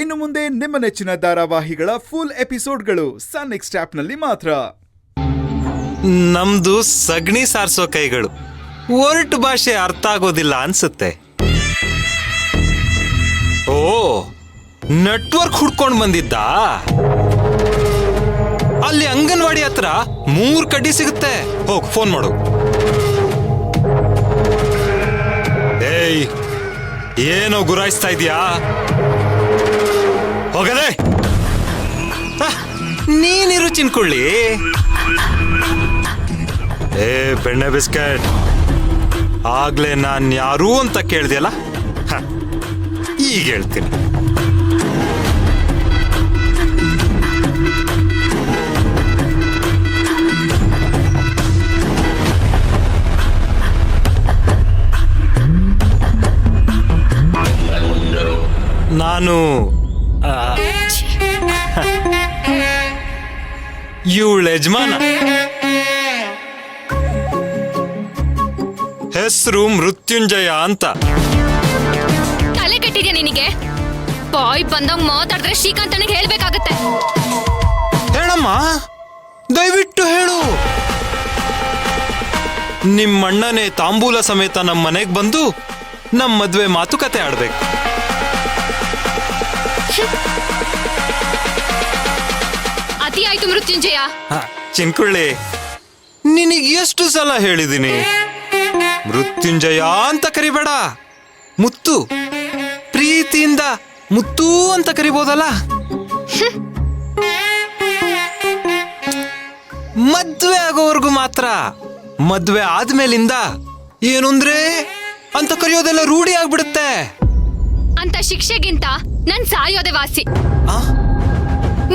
ಇನ್ನು ಮುಂದೆ ನಿಮ್ಮ ನೆಚ್ಚಿನ ಧಾರಾವಾಹಿಗಳ ಫುಲ್ ಎಪಿಸೋಡ್ಗಳು ಸನ್ ನೆಕ್ಸ್ಟ್ ಆಪ್ನಲ್ಲಿ ಮಾತ್ರ. ನಮ್ದು ಸಗಣಿ ಸಾರಿಸೋ ಕೈಗಳು, ಒರಟು ಭಾಷೆ ಅರ್ಥ ಆಗೋದಿಲ್ಲ ಅನ್ಸುತ್ತೆ. ಓ, ನೆಟ್ವರ್ಕ್ ಹುಡ್ಕೊಂಡ್ ಬಂದಿದ್ದ. ಅಲ್ಲಿ ಅಂಗನವಾಡಿ ಹತ್ರ 3 ಕಡ್ಡಿ ಸಿಗುತ್ತೆ. ಹೋಗ್ ಫೋನ್ ಮಾಡು. ಏಯ್, ಏನೋ ಗುರಾಯಿಸ್ತಾ ಇದೀಯಾ? ಹೋಗಲೇ, ನೀನಿರು ಚಿನ್ಕೊಳ್ಳಿ. ಏ ಬೆಣ್ಣೆ ಬಿಸ್ಕೆಟ್, ಆಗ್ಲೇ ನಾನ್ ಯಾರು ಅಂತ ಕೇಳ್ದಿಯಲ್ಲ, ಈಗ ಹೇಳ್ತೀನಿ. ನಾನು ಇವಳ ಯಜಮಾನ. ಹೆಸರು ಮೃತ್ಯುಂಜಯ ಅಂತ. ತಲೆ ಕೆಟ್ಟಿದ್ಯಾ ನಿನಗೆ? ಬಾಯ್ ಬಂದಾಗ ಮಾತಾಡಿದ್ರೆ ಶ್ರೀಕಾಂತ್ ನನಗೆ ಹೇಳ್ಬೇಕಾಗತ್ತೆ. ಹೇಳಮ್ಮ, ದಯವಿಟ್ಟು ಹೇಳು. ನಿಮ್ಮಣ್ಣನೇ ತಾಂಬೂಲ ಸಮೇತ ನಮ್ಮ ಮನೆಗೆ ಬಂದು ನಮ್ಮ ಮದ್ವೆ ಮಾತುಕತೆ ಆಡ್ಬೇಕು. ಅತಿ ಆಯ್ತು ಮೃತ್ಯುಂಜಯ. ಚಿನ್ಕೊಳ್ಳಿ, ನಿನಗೆ ಎಷ್ಟು ಸಲ ಹೇಳಿದೀನಿ, ಮೃತ್ಯುಂಜಯ ಅಂತ ಕರಿಬೇಡ, ಮುತ್ತು. ಪ್ರೀತಿಯಿಂದ ಮುತ್ತು ಅಂತ ಕರಿಬೋದಲ್ಲ. ಮದ್ವೆ ಆಗೋವರೆಗೂ ಮಾತ್ರ. ಮದ್ವೆ ಆದ್ಮೇಲಿಂದ ಏನಂದ್ರೆ ಅಂತ ಕರೆಯೋದೆಲ್ಲ ರೂಢಿ ಆಗ್ಬಿಡುತ್ತೆ. ಅಂತ ಶಿಕ್ಷೆಗಿಂತ ನನ್ ಸಾಯೋದೆ ವಾಸಿ.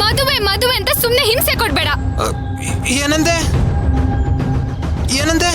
ಮದುವೆ ಮದುವೆ ಅಂತ ಸುಮ್ನೆ ಹಿಂಸೆ ಕೊಡ್ಬೇಡ. ಏನಂದೆ ಏನಂದೆ?